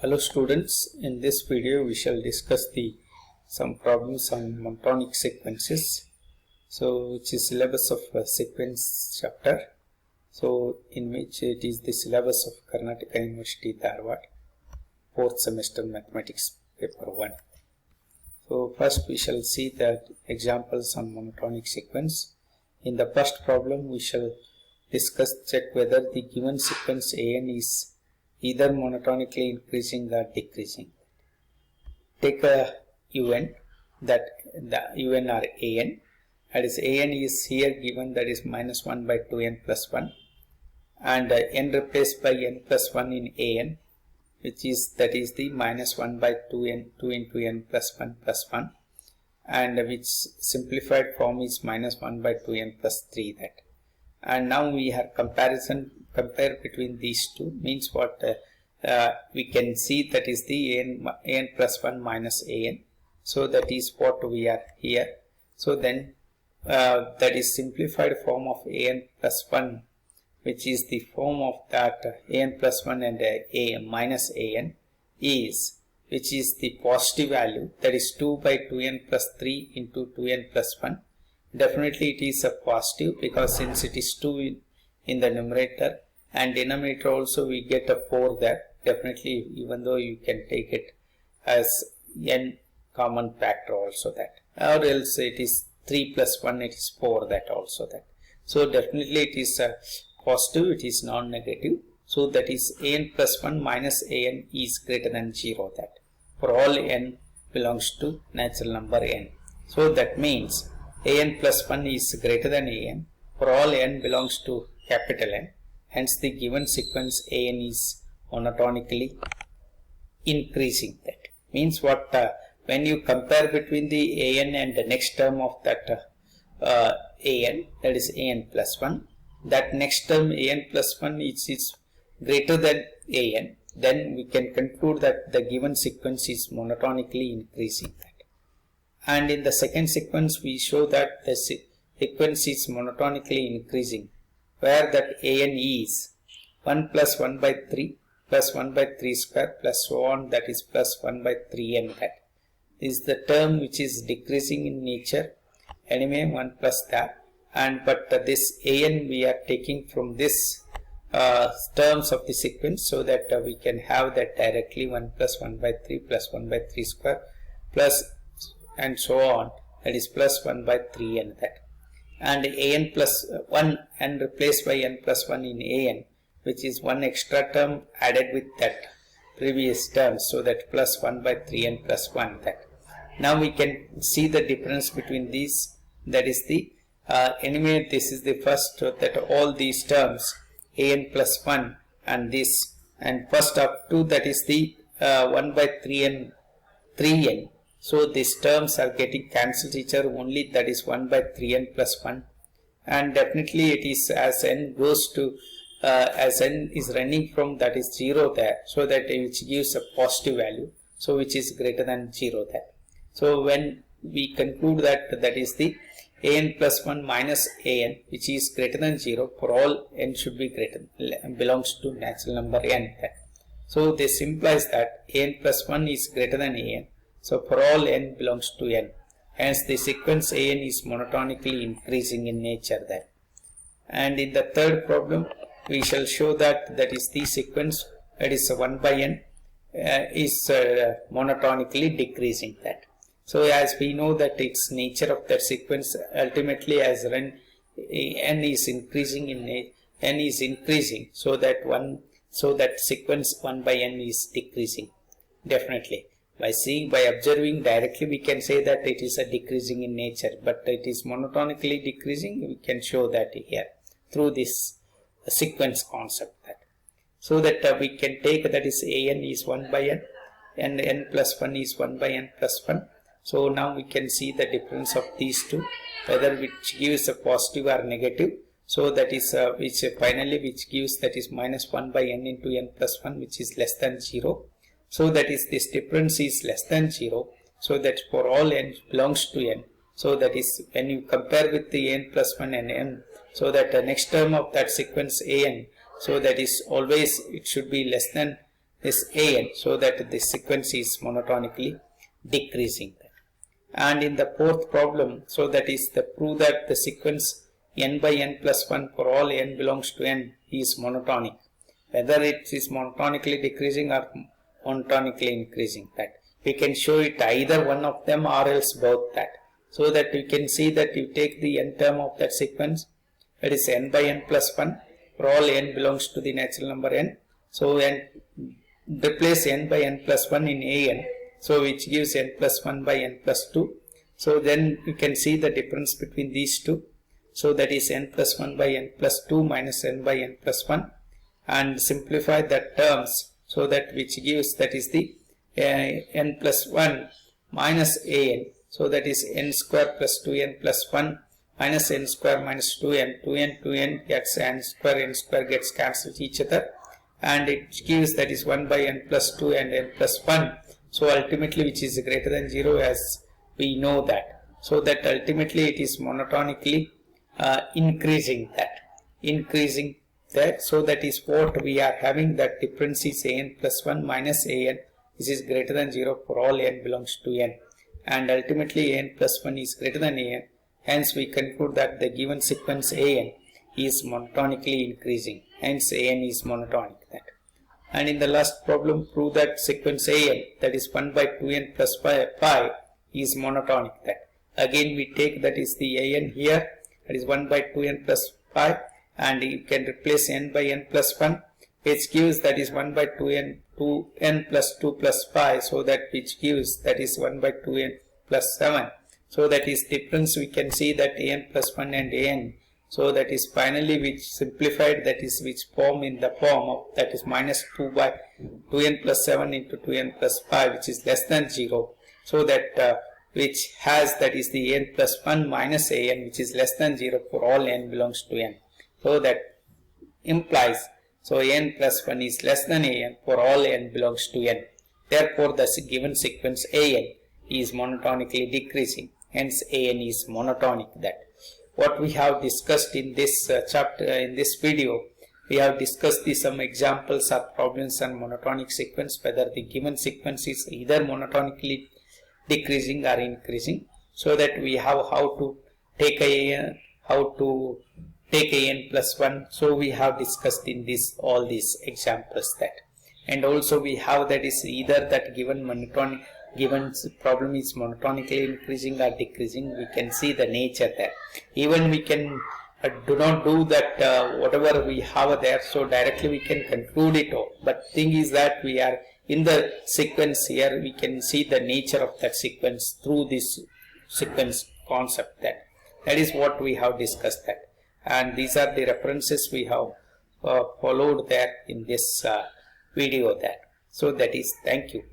Hello students, in this video we shall discuss some problems on monotonic sequences. So which is syllabus of sequence chapter. So in which it is the syllabus of Karnataka University Dharwad, 4th semester mathematics paper 1. So first we shall see the examples on monotonic sequence. In the first problem we shall check whether the given sequence an is either monotonically increasing or decreasing. Take a un, that the un or an, that is an is here given, that is minus 1 by 2n plus 1, and n replaced by n plus 1 in an, which is that is the minus 1 by 2n, 2 into n plus 1 plus 1, and which simplified form is minus 1 by 2n plus 3 that. And now we have compare between these two, means what we can see, that is the an plus 1 minus an. So that is what we are here. So then that is simplified form of an plus 1, which is the form of that an plus 1 and a minus an is, which is the positive value, that is 2 by 2n plus 3 into 2n plus 1. Definitely it is a positive, because since it is 2 in the numerator and denominator also we get a 4 there. Definitely, even though you can take it as n common factor also that, or else it is 3 plus 1, it is 4 that also that. So definitely it is a positive, it is non-negative. So that is an plus 1 minus an is greater than 0 that, for all n belongs to natural number n. So that means an plus 1 is greater than an for all n belongs to capital N. Hence the given sequence an is monotonically increasing. That means what, when you compare between the an and the next term of that an, that is an plus 1, that next term an plus 1 is greater than an, then we can conclude that the given sequence is monotonically increasing that. And in the second sequence we show that the sequence is monotonically increasing, where that an is 1 plus 1 by 3 plus 1 by 3 square plus so on, that is plus 1 by 3n. That is the term which is decreasing in nature. Anyway, 1 plus that, and but this an we are taking from this terms of the sequence, so that we can have that directly 1 plus 1 by 3 plus 1 by 3 square plus and so on, that is plus 1 by 3n that. And an plus 1 and replaced by n plus 1 in an, which is one extra term added with that previous term, so that plus 1 by 3n plus 1 that. Now we can see the difference between these, that is the anyway this is the first, that all these terms an plus 1 and this, and first up to that is the 1 by 3n 3n. So these terms are getting cancelled each other only, that is 1 by 3n plus 1, and definitely it is as n goes to as n is running from, that is 0 there, so that which gives a positive value, so which is greater than 0 there. So when we conclude that that is the an plus 1 minus an, which is greater than 0 for all n should be greater, belongs to natural number n there. So this implies that an plus 1 is greater than an. So for all n belongs to n. Hence the sequence an is monotonically increasing in nature there. And in the third problem we shall show that that is the sequence, that is 1 by n is monotonically decreasing that. So as we know that its nature of that sequence, ultimately as n is increasing in n is increasing, so that sequence 1 by n is decreasing. Definitely. By observing directly we can say that it is a decreasing in nature, but it is monotonically decreasing, we can show that here through this sequence concept. That, so that we can take that is an is 1 by n and n plus 1 is 1 by n plus 1. So now we can see the difference of these two, whether which gives a positive or negative. So that is which finally which gives, that is minus 1 by n into n plus 1, which is less than 0. So that is this difference is less than 0, so that for all n belongs to n. So that is when you compare with the n plus 1 and n, so that the next term of that sequence an, so that is always it should be less than this an, so that the sequence is monotonically decreasing. And in the fourth problem, so that is the prove that the sequence n by n plus 1 for all n belongs to n is monotonic, whether it is monotonically decreasing or monotonically increasing. That we can show it either one of them or else both that, so that we can see that you take the n term of that sequence, that is n by n plus 1 for all n belongs to the natural number n, so and replace n by n plus 1 in an, so which gives n plus 1 by n plus 2. So then you can see the difference between these two, so that is n plus 1 by n plus 2 minus n by n plus 1, and simplify the terms, so that which gives, that is the n plus 1 minus an, so that is n square plus 2n plus 1 minus n square minus 2n gets n square gets cancelled each other, and it gives, that is 1 by n plus 2 and n plus 1, so ultimately which is greater than 0, as we know that, so that ultimately it is monotonically increasing that, so that is what we are having, that difference is an plus 1 minus an, this is greater than 0 for all n belongs to n, and ultimately an plus 1 is greater than an, hence we conclude that the given sequence an is monotonically increasing, hence an is monotonic. That. And in the last problem, prove that sequence an, that is 1 by 2n plus 5 is monotonic. That again we take, that is the an here, that is 1 by 2n plus 5, and you can replace n by n plus 1, which gives, that is 1 by 2n plus 2 plus 5, so that which gives, that is 1 by 2n plus 7, so that is difference we can see that an plus 1 and an, so that is finally which simplified, that is which form in the form of, that is minus 2 by 2n plus 7 into 2n plus 5, which is less than 0, so that which has, that is the n plus 1 minus an, which is less than 0 for all n belongs to n, so that implies, so n plus 1 is less than an for all n belongs to n, therefore the given sequence an is monotonically decreasing, hence an is monotonic. That what we have discussed in this chapter, in this video, we have discussed some examples or problems on monotonic sequence, whether the given sequence is either monotonically decreasing or increasing, so that we have how to take an plus 1, so we have discussed in this all these examples. That, and also we have, that is either that given problem is monotonically increasing or decreasing, we can see the nature there. Even we can do not do that whatever we have there, so directly we can conclude it all, but thing is that we are in the sequence here, we can see the nature of that sequence through this sequence concept. That is what we have discussed. That, and these are the references we have followed there in this video. That, so that is, thank you.